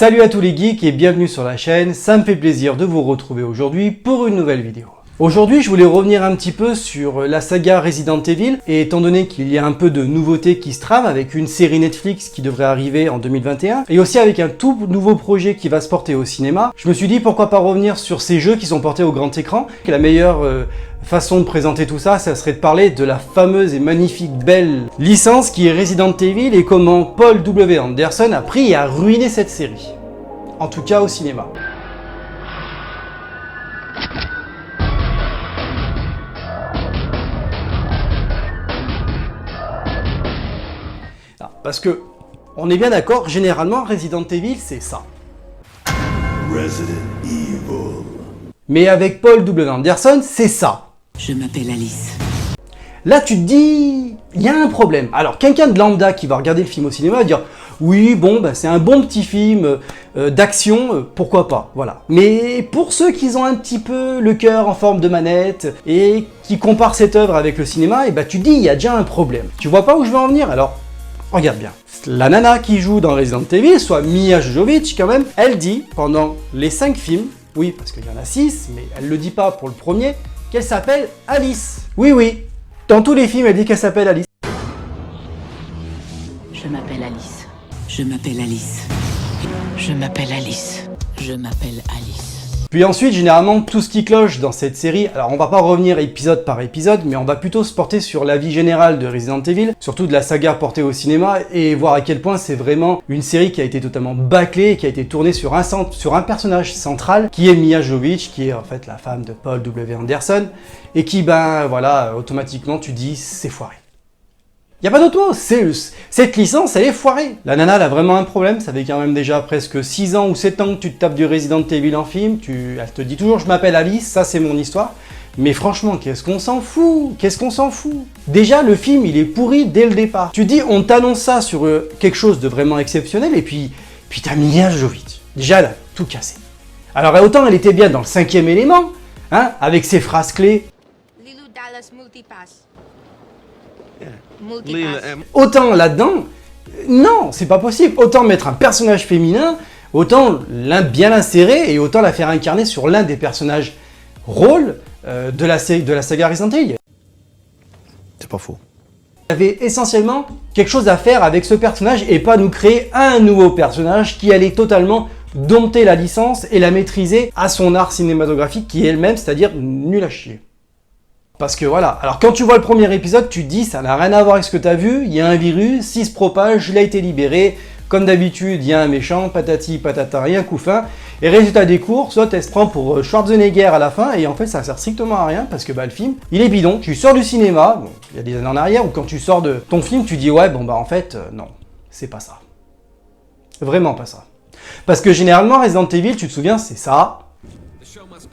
Salut à tous les geeks et bienvenue sur la chaîne, ça me fait plaisir de vous retrouver aujourd'hui pour une nouvelle vidéo. Aujourd'hui, je voulais revenir un petit peu sur la saga Resident Evil, et étant donné qu'il y a un peu de nouveautés qui se trament avec une série Netflix qui devrait arriver en 2021, et aussi avec un tout nouveau projet qui va se porter au cinéma, je me suis dit pourquoi pas revenir sur ces jeux qui sont portés au grand écran. La meilleure façon de présenter tout ça, ça serait de parler de la fameuse et magnifique belle licence qui est Resident Evil et comment Paul W. Anderson a pris et a ruiné cette série. En tout cas au cinéma. Parce que, on est bien d'accord, généralement Resident Evil c'est ça. Resident Evil. Mais avec Paul W. Anderson, c'est ça. Je m'appelle Alice. Là tu te dis, il y a un problème. Alors quelqu'un de lambda qui va regarder le film au cinéma va dire, oui bon bah, c'est un bon petit film d'action, pourquoi pas, voilà. Mais pour ceux qui ont un petit peu le cœur en forme de manette et qui comparent cette œuvre avec le cinéma, et bah tu te dis, il y a déjà un problème. Tu vois pas où je veux en venir? Alors, regarde bien. La nana qui joue dans Resident Evil, soit Milla Jovovich quand même, elle dit pendant les 5 films, oui parce qu'il y en a 6, mais elle le dit pas pour le premier, qu'elle s'appelle Alice. Oui, dans tous les films elle dit qu'elle s'appelle Alice. Je m'appelle Alice. Je m'appelle Alice. Je m'appelle Alice. Je m'appelle Alice. Puis ensuite, généralement, tout ce qui cloche dans cette série, alors on va pas revenir épisode par épisode, mais on va plutôt se porter sur la vie générale de Resident Evil, surtout de la saga portée au cinéma, et voir à quel point c'est vraiment une série qui a été totalement bâclée, et qui a été tournée sur un personnage central, qui est Milla Jovovich, qui est en fait la femme de Paul W. Anderson, et qui, ben voilà, automatiquement tu dis, c'est foiré. Y a pas d'autre mot, cette licence elle est foirée. La nana elle a vraiment un problème, ça fait quand même déjà presque 6 ans ou 7 ans que tu te tapes du Resident Evil en film, elle te dit toujours je m'appelle Alice, ça c'est mon histoire. Mais franchement, qu'est-ce qu'on s'en fout? Qu'est-ce qu'on s'en fout? Déjà le film il est pourri dès le départ. Tu dis on t'annonce ça sur quelque chose de vraiment exceptionnel et puis t'as Milla Jovovich. Déjà elle a tout cassé. Alors autant elle était bien dans le 5e élément, hein, avec ses phrases clés. Lilou Dallas Multipass. Autant là-dedans, non, c'est pas possible. Autant mettre un personnage féminin, autant bien l'insérer et autant la faire incarner sur l'un des personnages rôles de la saga Resident Evil. C'est pas faux. Il y avait essentiellement quelque chose à faire avec ce personnage et pas nous créer un nouveau personnage qui allait totalement dompter la licence et la maîtriser à son art cinématographique qui est elle-même, c'est-à-dire nul à chier. Parce que voilà, alors quand tu vois le premier épisode, tu te dis ça n'a rien à voir avec ce que tu as vu, il y a un virus, il se propage, il a été libéré, comme d'habitude, il y a un méchant, patati patata, et un coup fin, et résultat des cours, soit elle se prend pour Schwarzenegger à la fin, et en fait ça sert strictement à rien, parce que bah, le film, il est bidon, tu sors du cinéma, bon, il y a des années en arrière, ou quand tu sors de ton film, tu dis ouais, bon bah en fait, non, c'est pas ça. Vraiment pas ça. Parce que généralement, Resident Evil, tu te souviens, c'est ça.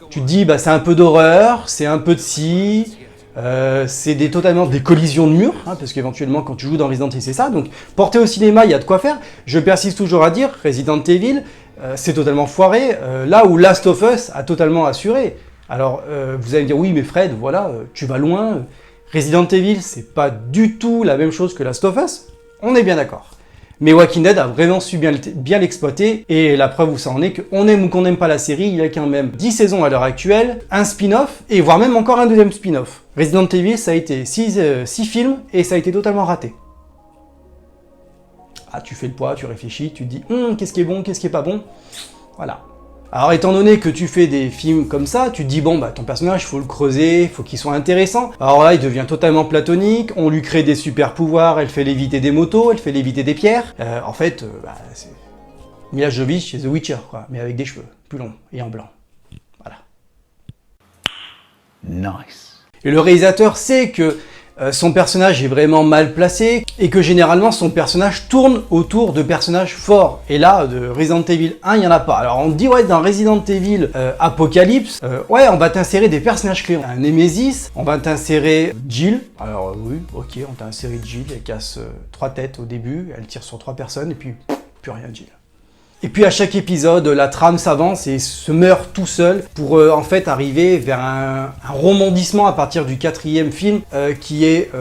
Tu te dis, bah, c'est un peu d'horreur, c'est un peu de scie, c'est totalement des collisions de murs, hein, parce qu'éventuellement, quand tu joues dans Resident Evil, c'est ça. Donc, porté au cinéma, il y a de quoi faire. Je persiste toujours à dire, Resident Evil, c'est totalement foiré, là où Last of Us a totalement assuré. Alors, vous allez me dire, oui, mais Fred, voilà, tu vas loin. Resident Evil, c'est pas du tout la même chose que Last of Us. On est bien d'accord. Mais Walking Dead a vraiment su bien l'exploiter, et la preuve où ça en est qu'on aime ou qu'on n'aime pas la série, il y a quand même 10 saisons à l'heure actuelle, un spin-off, et voire même encore un deuxième spin-off. Resident Evil, ça a été 6 films, et ça a été totalement raté. Ah, tu fais le poids, tu réfléchis, tu te dis, qu'est-ce qui est bon, qu'est-ce qui est pas bon? Voilà. Alors étant donné que tu fais des films comme ça, tu te dis bon bah ton personnage faut le creuser, faut qu'il soit intéressant. Alors là il devient totalement platonique, on lui crée des super pouvoirs, elle fait léviter des motos, elle fait léviter des pierres. En fait, c'est Milla Jovovich chez The Witcher quoi, mais avec des cheveux plus longs et en blanc. Voilà. Nice. Et le réalisateur sait que son personnage est vraiment mal placé et que généralement son personnage tourne autour de personnages forts. Et là, de Resident Evil 1, il n'y en a pas. Alors on dit ouais, dans Resident Evil Apocalypse, ouais, on va t'insérer des personnages clés. Un Nemesis, on va t'insérer Jill. Alors oui, ok, on t'a inséré Jill, elle casse 3 têtes au début, elle tire sur 3 personnes et puis plus rien Jill. Et puis à chaque épisode, la trame s'avance et se meurt tout seul pour en fait arriver vers un rebondissement à partir du 4e film qui est,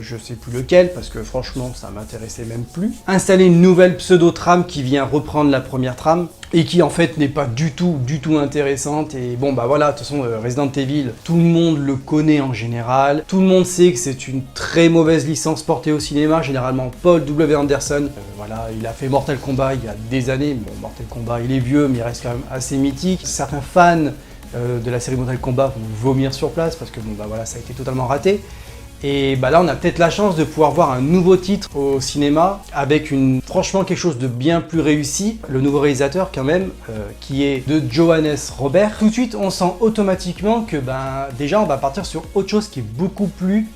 je sais plus lequel parce que franchement ça m'intéressait même plus, installer une nouvelle pseudo-trame qui vient reprendre la première trame et qui en fait n'est pas du tout intéressante. Et bon bah voilà, de toute façon Resident Evil, tout le monde le connaît en général, tout le monde sait que c'est une très mauvaise licence portée au cinéma, généralement Paul W. Anderson, voilà, il a fait Mortal Kombat il y a des années. Bon, Mortal Kombat, il est vieux, mais il reste quand même assez mythique. Certains fans de la série Mortal Kombat vont vomir sur place parce que bon, bah voilà, ça a été totalement raté. Et bah là, on a peut-être la chance de pouvoir voir un nouveau titre au cinéma avec franchement quelque chose de bien plus réussi. Le nouveau réalisateur quand même, qui est de Johannes Robert. Tout de suite, on sent automatiquement que déjà, on va partir sur autre chose qui est beaucoup plus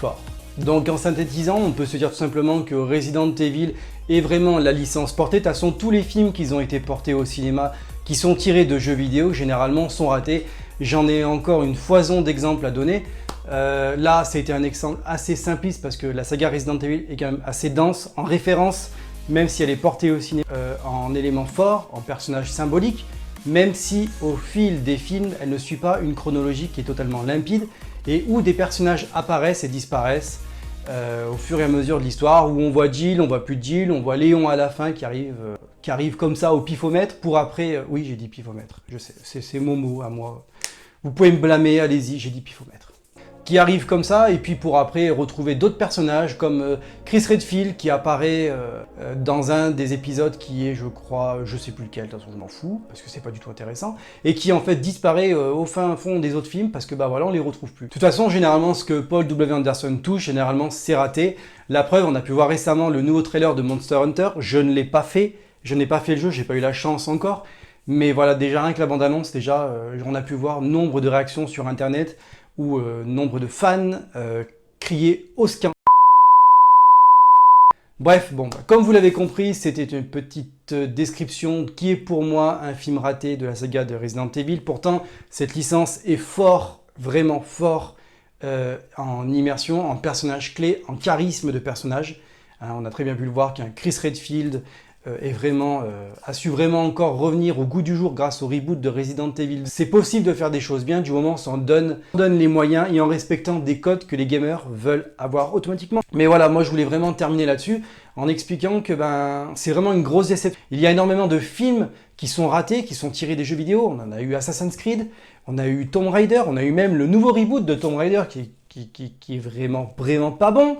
fort. Donc en synthétisant, on peut se dire tout simplement que Resident Evil est vraiment la licence portée. De toute façon, tous les films qui ont été portés au cinéma, qui sont tirés de jeux vidéo, généralement sont ratés. J'en ai encore une foison d'exemples à donner. Là, c'était un exemple assez simpliste parce que la saga Resident Evil est quand même assez dense en références, même si elle est portée au cinéma en éléments forts, en personnages symboliques, même si au fil des films, elle ne suit pas une chronologie qui est totalement limpide et où des personnages apparaissent et disparaissent au fur et à mesure de l'histoire, où on voit Jill, on voit plus Jill, on voit Léon à la fin qui arrive comme ça au pifomètre pour après... oui, j'ai dit pifomètre, je sais, c'est mon mot à moi. Vous pouvez me blâmer, allez-y, j'ai dit pifomètre. Qui arrive comme ça, et puis pour après retrouver d'autres personnages comme Chris Redfield qui apparaît dans un des épisodes qui est, je crois, je sais plus lequel, de toute façon je m'en fous, parce que c'est pas du tout intéressant, et qui en fait disparaît au fin fond des autres films, parce que bah voilà, on les retrouve plus. De toute façon, généralement, ce que Paul W. Anderson touche, généralement, c'est raté. La preuve, on a pu voir récemment le nouveau trailer de Monster Hunter, je ne l'ai pas fait, je n'ai pas fait le jeu, j'ai pas eu la chance encore, mais voilà, déjà rien que la bande-annonce, on a pu voir nombre de réactions sur internet, où nombre de fans criaient au scandale. Bref, bon, comme vous l'avez compris, c'était une petite description qui est pour moi un film raté de la saga de Resident Evil. Pourtant, cette licence est fort, vraiment fort en immersion, en personnages clés, en charisme de personnages. On a très bien pu le voir qu'un Chris Redfield a su vraiment encore revenir au goût du jour grâce au reboot de Resident Evil. C'est possible de faire des choses bien du moment où on s'en donne les moyens et en respectant des codes que les gamers veulent avoir automatiquement. Mais voilà, moi je voulais vraiment terminer là-dessus en expliquant que c'est vraiment une grosse déception. Il y a énormément de films qui sont ratés, qui sont tirés des jeux vidéo. On en a eu Assassin's Creed, on a eu Tomb Raider, on a eu même le nouveau reboot de Tomb Raider qui est vraiment pas bon.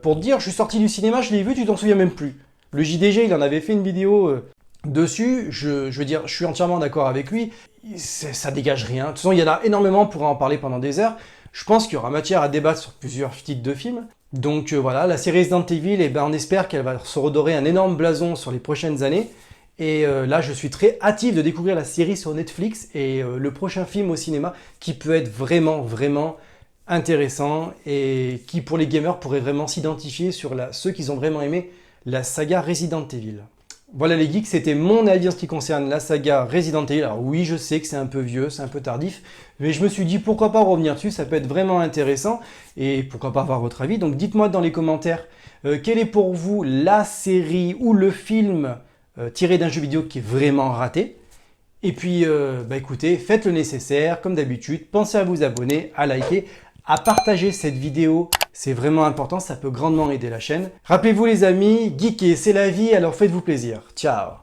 Pour te dire, je suis sorti du cinéma, je l'ai vu, tu t'en souviens même plus. Le JDG, il en avait fait une vidéo dessus, je veux dire, je suis entièrement d'accord avec lui, ça dégage rien. De toute façon, il y en a énormément, on pourra en parler pendant des heures. Je pense qu'il y aura matière à débattre sur plusieurs titres de films. Donc voilà, la série Resident Evil, on espère qu'elle va se redorer un énorme blason sur les prochaines années. Et là, je suis très hâtif de découvrir la série sur Netflix et le prochain film au cinéma qui peut être vraiment intéressant et qui, pour les gamers, pourrait vraiment s'identifier sur ceux qui ont vraiment aimé la saga Resident Evil. Voilà les geeks, c'était mon avis en ce qui concerne la saga Resident Evil. Alors oui, je sais que c'est un peu vieux, c'est un peu tardif, mais je me suis dit pourquoi pas revenir dessus, ça peut être vraiment intéressant, et pourquoi pas avoir votre avis. Donc dites-moi dans les commentaires, quelle est pour vous la série ou le film tiré d'un jeu vidéo qui est vraiment raté. Et puis, écoutez, faites le nécessaire, comme d'habitude, pensez à vous abonner, à liker, à partager cette vidéo, c'est vraiment important, ça peut grandement aider la chaîne. Rappelez-vous les amis, geeker c'est la vie, alors faites-vous plaisir. Ciao!